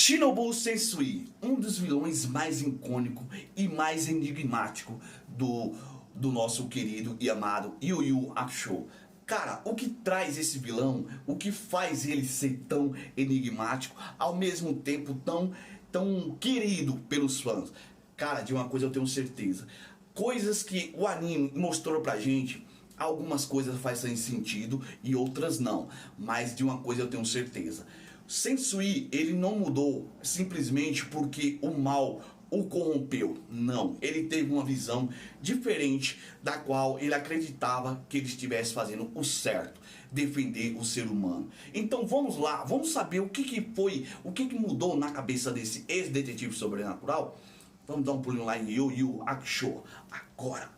Shinobu Sensui, um dos vilões mais icônicos e mais enigmáticos do nosso querido e amado Yu Yu Hakusho. Cara, o que traz esse vilão, o que faz ele ser tão enigmático, ao mesmo tempo tão querido pelos fãs? Cara, de uma coisa eu tenho certeza. Coisas que o anime mostrou pra gente, algumas coisas fazem sentido e outras não. Mas de uma coisa eu tenho certeza. Sensui, ele não mudou simplesmente porque o mal o corrompeu. Não, ele teve uma visão diferente da qual ele acreditava que ele estivesse fazendo o certo, defender o ser humano. Então vamos lá, vamos saber o que foi, o que mudou na cabeça desse ex-detetive sobrenatural. Vamos dar um pulinho lá em Yu Yu Hakusho agora.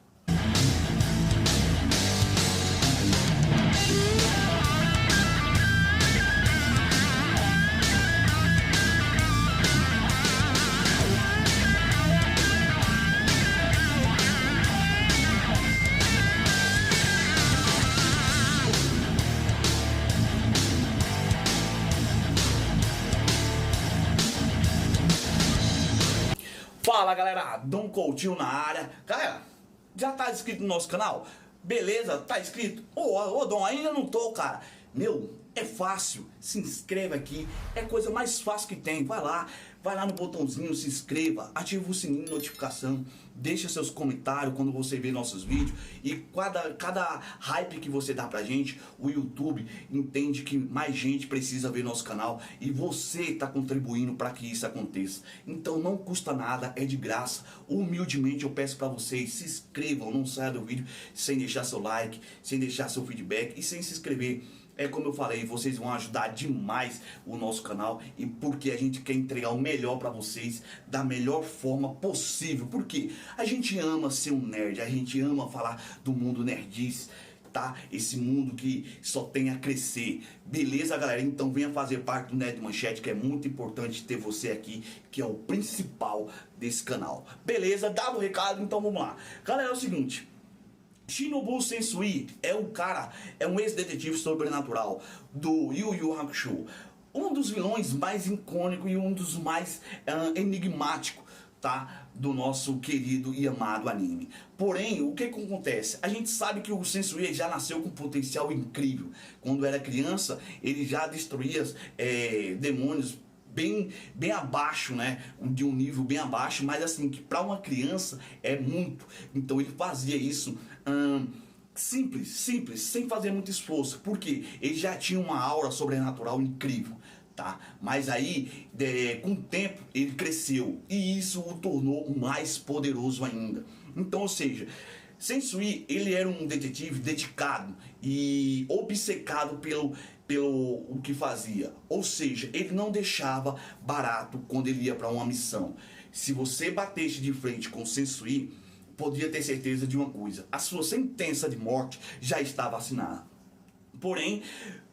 Fala galera, Dom Coutinho na área. Galera, já tá inscrito no nosso canal? Beleza, tá inscrito? Ô Dom, ainda não tô, cara. Meu, é fácil, se inscreve aqui, é a coisa mais fácil que tem. Vai lá no botãozinho, se inscreva, ativa o sininho de notificação, deixa seus comentários quando você vê nossos vídeos. E cada hype que você dá pra gente, o YouTube entende que mais gente precisa ver nosso canal e você tá contribuindo para que isso aconteça. Então não custa nada, é de graça. Humildemente eu peço pra vocês, se inscrevam, não saia do vídeo sem deixar seu like, sem deixar seu feedback e sem se inscrever. É como eu falei, vocês vão ajudar demais o nosso canal e porque a gente quer entregar o melhor pra vocês da melhor forma possível. Porque a gente ama ser um nerd, a gente ama falar do mundo nerdice, tá? Esse mundo que só tem a crescer. Beleza, galera? Então venha fazer parte do Nerd Manchete, que é muito importante ter você aqui, que é o principal desse canal. Beleza? Dado o recado, então vamos lá. Galera, é o seguinte. Shinobu Sensui é um ex-detetive sobrenatural do Yu Yu Hakusho. Um dos vilões mais icônicos e um dos mais enigmáticos, tá? Do nosso querido e amado anime. Porém, o que acontece? A gente sabe que o Sensui já nasceu com um potencial incrível. Quando era criança, ele já destruía demônios bem abaixo, né, de um nível bem abaixo, mas assim, que para uma criança é muito. Então ele fazia isso simples, sem fazer muito esforço, porque ele já tinha uma aura sobrenatural incrível, tá? Mas aí, com o tempo, ele cresceu e isso o tornou mais poderoso ainda. Então, ou seja, Sensui, ele era um detetive dedicado e obcecado pelo o que fazia. Ou seja, ele não deixava barato quando ele ia para uma missão. Se você batesse de frente com o Sensui, podia ter certeza de uma coisa: a sua sentença de morte já estava assinada. Porém,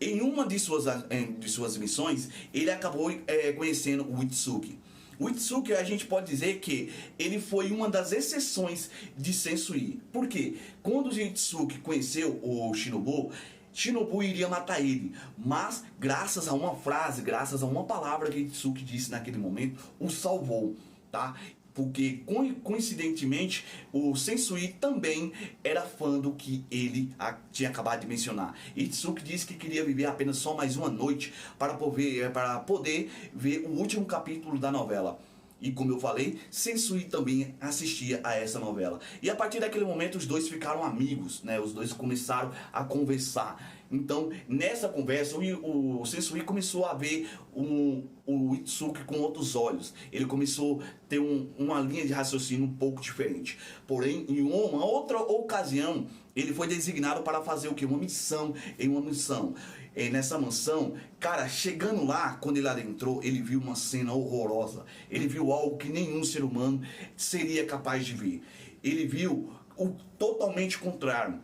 em uma de suas missões, ele acabou conhecendo o Itsuki. O Itsuki, a gente pode dizer que ele foi uma das exceções de Sensui. Por quê? Quando o Itsuki conheceu o Shinobu iria matar ele, mas graças a uma frase, graças a uma palavra que Itsuki disse naquele momento, o salvou, tá? Porque coincidentemente o Sensui também era fã do que ele tinha acabado de mencionar. Itsuki disse que queria viver apenas só mais uma noite para poder ver o último capítulo da novela. E como eu falei, Sensui também assistia a essa novela. E a partir daquele momento os dois ficaram amigos, né? Os dois começaram a conversar. Então, nessa conversa, o Sensui começou a ver o Itsuki com outros olhos. Ele começou a ter uma linha de raciocínio um pouco diferente. Porém, em uma outra ocasião, ele foi designado para fazer o quê? Uma missão. Nessa mansão, cara, chegando lá, quando ele adentrou, ele viu uma cena horrorosa. Ele viu algo que nenhum ser humano seria capaz de ver. Ele viu o totalmente contrário.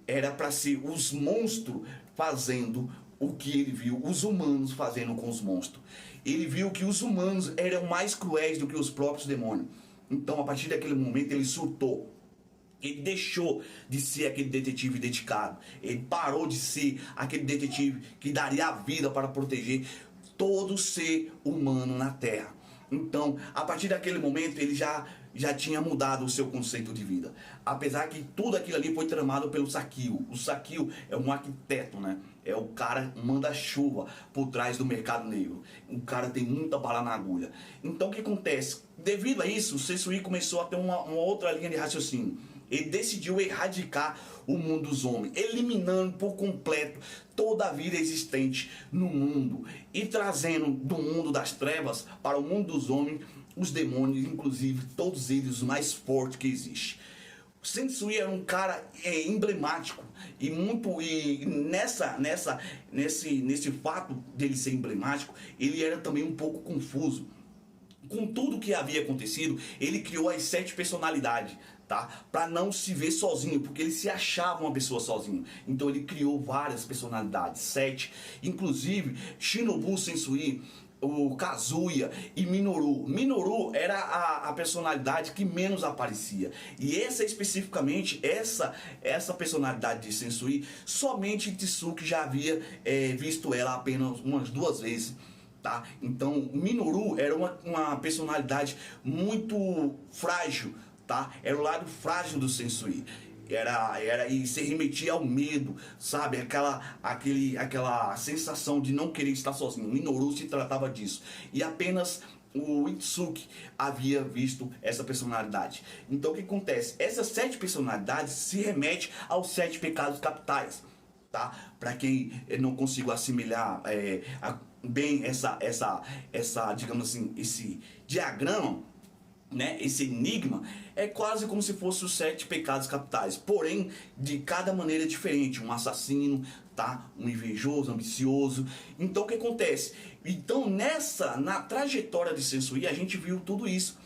Era para ser os monstros fazendo o que ele viu, os humanos fazendo com os monstros. Ele viu que os humanos eram mais cruéis do que os próprios demônios. Então, a partir daquele momento, ele surtou. Ele deixou de ser aquele detetive dedicado. Ele parou de ser aquele detetive que daria a vida para proteger todo ser humano na Terra. Então, a partir daquele momento, ele já tinha mudado o seu conceito de vida. Apesar que tudo aquilo ali foi tramado pelo Sakio. O Sakio é um arquiteto, né? É o cara manda-chuva por trás do mercado negro. O cara tem muita bala na agulha. Então, o que acontece? Devido a isso, o Sensui começou a ter uma outra linha de raciocínio. Ele decidiu erradicar o mundo dos homens, eliminando por completo toda a vida existente no mundo e trazendo do mundo das trevas para o mundo dos homens os demônios, inclusive todos eles os mais fortes que existem. O Sensui era um cara emblemático e nesse fato dele ser emblemático, ele era também um pouco confuso. Com tudo que havia acontecido, ele criou as 7 personalidades, tá? Para não se ver sozinho, porque ele se achava uma pessoa sozinho. Então ele criou várias personalidades, 7. Inclusive, Shinobu Sensui, o Kazuya e Minoru. Minoru era a personalidade que menos aparecia. E essa especificamente, essa personalidade de Sensui, somente Tsuki já havia visto ela apenas umas 2 vezes. Tá? Então, Minoru era uma personalidade muito frágil, tá? Era o lado frágil do Sensui. E se remetia ao medo, sabe? Aquela sensação de não querer estar sozinho. Minoru se tratava disso. E apenas o Itsuki havia visto essa personalidade. Então, o que acontece? Essas 7 personalidades se remetem aos 7 pecados capitais. Tá? Para quem não consigo assimilar bem essa, digamos assim, esse diagrama, né, esse enigma, é quase como se fosse os 7 pecados capitais, porém de cada maneira diferente. Um assassino, tá? Um invejoso, ambicioso. Então o que acontece? Então na trajetória de Sensui a gente viu tudo isso.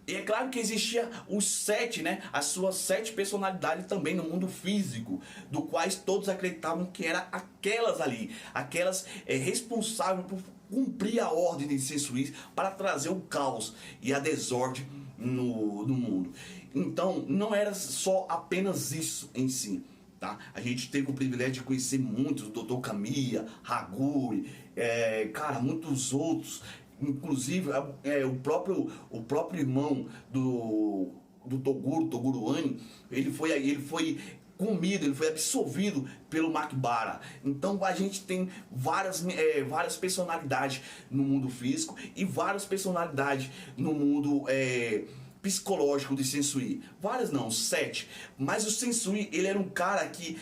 E é claro que existia os 7, né? As suas 7 personalidades também no mundo físico, do quais todos acreditavam que eram aquelas ali, aquelas responsáveis por cumprir a ordem de Sensui para trazer o caos e a desordem no mundo. Então, não era só apenas isso em si. Tá? A gente teve o privilégio de conhecer muitos, o Dr. Kamiya, Haguri, cara, muitos outros. Inclusive o próprio irmão do Toguro Ani, ele foi comido, ele foi absorvido pelo Makibara. Então a gente tem várias personalidades no mundo físico e várias personalidades no mundo psicológico de Sensui. Várias não, 7. Mas o Sensui, ele era um cara que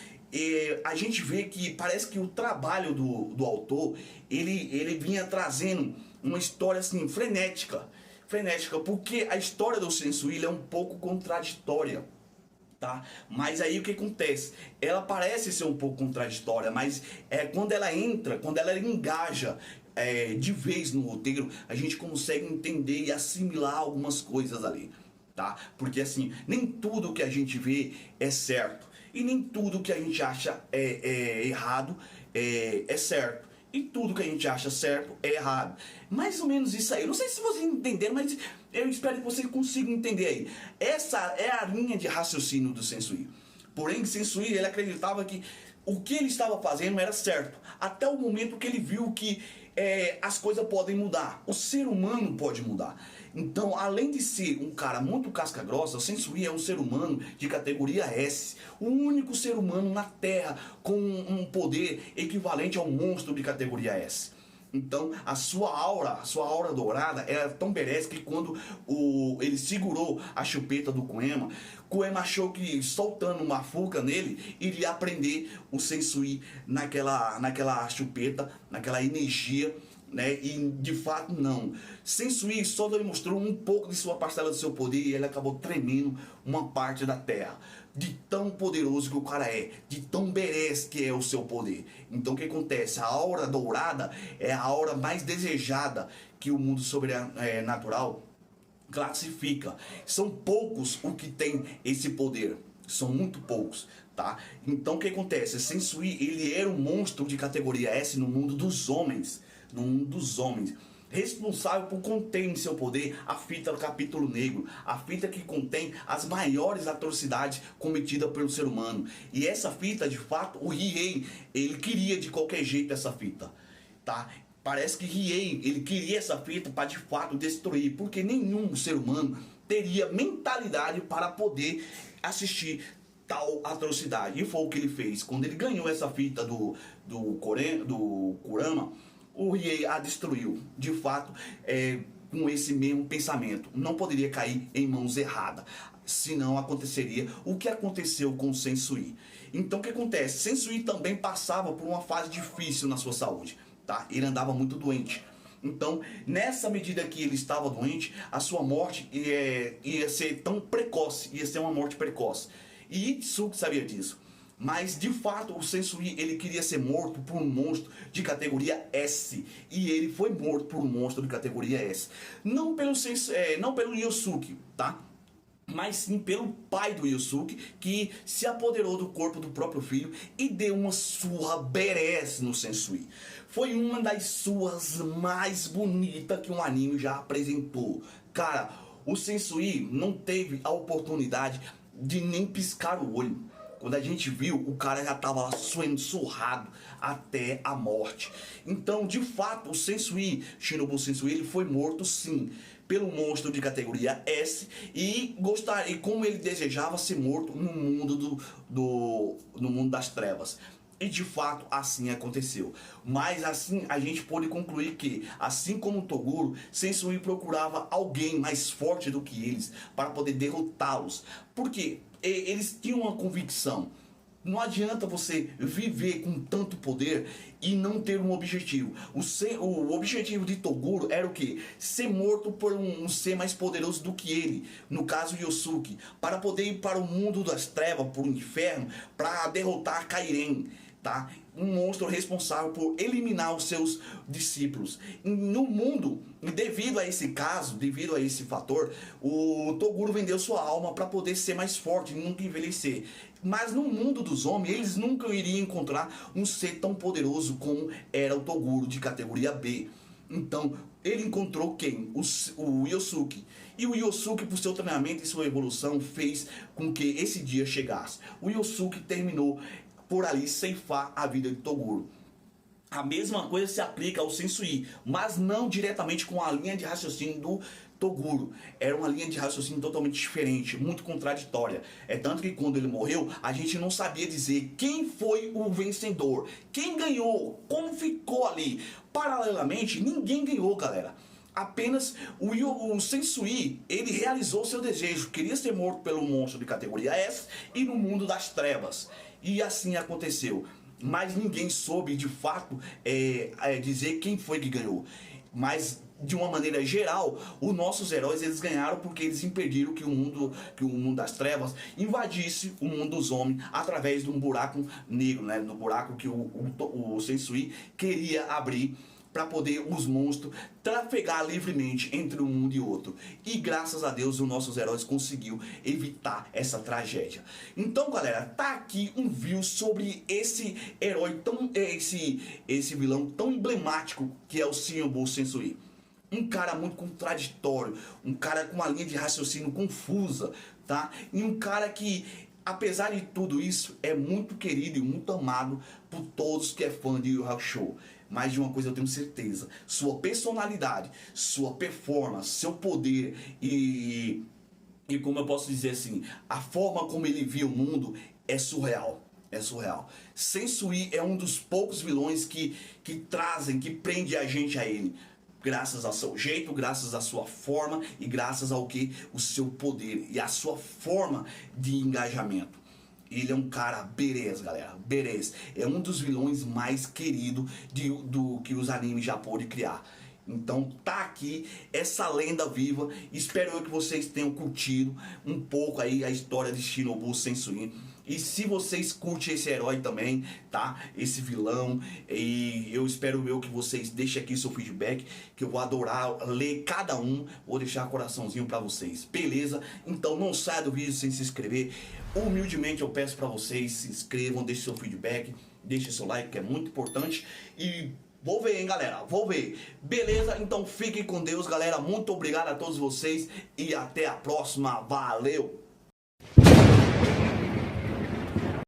a gente vê que parece que o trabalho do autor, ele vinha trazendo uma história assim frenética, porque a história do Sensui é um pouco contraditória, tá? Mas aí o que acontece? Ela parece ser um pouco contraditória, mas quando ela engaja de vez no roteiro, a gente consegue entender e assimilar algumas coisas ali, tá? Porque assim, nem tudo que a gente vê é certo, e nem tudo que a gente acha errado é certo. E tudo que a gente acha certo é errado. Mais ou menos isso aí. Eu não sei se vocês entenderam, mas eu espero que vocês consigam entender aí. Essa é a linha de raciocínio do Sensui. Porém, Sensui, ele acreditava que o que ele estava fazendo era certo. Até o momento que ele viu que as coisas podem mudar. O ser humano pode mudar. Então, além de ser um cara muito casca grossa, o Sensui é um ser humano de categoria S. O único ser humano na Terra com um poder equivalente ao monstro de categoria S. Então, a sua aura dourada era tão berés que quando ele segurou a chupeta do Koema achou que soltando uma fuga nele, iria aprender o Sensui naquela chupeta, naquela energia, né? E de fato não. Sensui só demonstrou um pouco de sua parcela do seu poder e ele acabou tremendo uma parte da terra. De tão poderoso que o cara é, de tão berés que é o seu poder. Então o que acontece? A aura dourada é a aura mais desejada que o mundo sobrenatural classifica. São poucos os que tem esse poder. São muito poucos, tá? Então o que acontece? Sensui, ele era um monstro de categoria S no mundo dos homens. No mundo dos homens. Responsável por conter em seu poder a fita do capítulo negro, a fita que contém as maiores atrocidades cometidas pelo ser humano. E essa fita, de fato, o Riei, ele queria de qualquer jeito essa fita, tá? Parece que Riei, ele queria essa fita para de fato destruir, porque nenhum ser humano teria mentalidade para poder assistir tal atrocidade. E foi o que ele fez. Quando ele ganhou essa fita do Kurama, o Riei a destruiu. De fato, com esse mesmo pensamento. Não poderia cair em mãos erradas. Senão aconteceria o que aconteceu com o Sensui. Então o que acontece? Sensui também passava por uma fase difícil na sua saúde. Tá? Ele andava muito doente. Então, nessa medida que ele estava doente, a sua morte ia ser tão precoce, ia ser uma morte precoce. E Itsuki sabia disso. Mas, de fato, o Sensui, ele queria ser morto por um monstro de categoria S. E ele foi morto por um monstro de categoria S. Não pelo Yosuke, tá? Mas sim pelo pai do Yosuke, que se apoderou do corpo do próprio filho e deu uma surra berés no Sensui. Foi uma das surras mais bonitas que um anime já apresentou. Cara, o Sensui não teve a oportunidade de nem piscar o olho. Quando a gente viu, o cara já tava lá sendo surrado até a morte. Então, de fato, o Sensui, Shinobu Sensui, ele foi morto sim pelo monstro de categoria S e como ele desejava ser morto no mundo no mundo das trevas. E de fato assim aconteceu. Mas assim a gente pode concluir que, assim como Toguro, Sensui procurava alguém mais forte do que eles para poder derrotá-los. Porque eles tinham uma convicção. Não adianta você viver com tanto poder e não ter um objetivo. O objetivo de Toguro era o quê? Ser morto por um ser mais poderoso do que ele. No caso Yosuke. Para poder ir para o mundo das trevas, para o inferno, para derrotar Kairen. Tá? Um monstro responsável por eliminar os seus discípulos. No mundo, devido a esse caso, devido a esse fator, o Toguro vendeu sua alma para poder ser mais forte e nunca envelhecer. Mas no mundo dos homens, eles nunca iriam encontrar um ser tão poderoso como era o Toguro de categoria B. Então, ele encontrou quem? O Yosuke. E o Yosuke, por seu treinamento e sua evolução, fez com que esse dia chegasse. O Yosuke terminou por ali ceifar a vida de Toguro. A mesma coisa se aplica ao Sensui, mas não diretamente com a linha de raciocínio do Toguro. Era uma linha de raciocínio totalmente diferente, muito contraditória. É tanto que quando ele morreu, a gente não sabia dizer quem foi o vencedor, quem ganhou, como ficou ali. Paralelamente, ninguém ganhou, galera. Apenas o Sensui, ele realizou seu desejo, queria ser morto pelo monstro de categoria S e no mundo das trevas. E assim aconteceu. Mas ninguém soube de fato dizer quem foi que ganhou. Mas de uma maneira geral, os nossos heróis eles ganharam porque eles impediram que o mundo das trevas invadisse o mundo dos homens através de um buraco negro, né? No buraco que o Sensui queria abrir para poder os monstros trafegar livremente entre um mundo e outro. E graças a Deus os nossos heróis conseguiu evitar essa tragédia. Então, galera, tá aqui um vídeo sobre esse herói esse vilão tão emblemático que é o Shinobu Sensui. Um cara muito contraditório, um cara com uma linha de raciocínio confusa, tá? E um cara que, apesar de tudo isso, é muito querido e muito amado por todos que é fã de Yu Yu Hakusho. Mas de uma coisa eu tenho certeza: sua personalidade, sua performance, seu poder e como eu posso dizer assim, a forma como ele via o mundo é surreal. É surreal. Sensui é um dos poucos vilões que prende a gente a ele. Graças ao seu jeito, graças à sua forma e graças ao que? O seu poder e a sua forma de engajamento. Ele é um cara berés, galera, berés. É um dos vilões mais queridos do que os animes já podem criar. Então tá aqui essa lenda viva. Espero eu que vocês tenham curtido um pouco aí a história de Shinobu Sensui. E se vocês curtem esse herói também, tá? Esse vilão. E eu espero que vocês deixem aqui seu feedback, que eu vou adorar ler cada um. Vou deixar coraçãozinho pra vocês, beleza? Então não saia do vídeo sem se inscrever. Humildemente eu peço pra vocês, se inscrevam, deixem seu feedback, deixem seu like, que é muito importante. E vou ver, hein, galera, vou ver. Beleza? Então fiquem com Deus, galera. Muito obrigado a todos vocês e até a próxima. Valeu!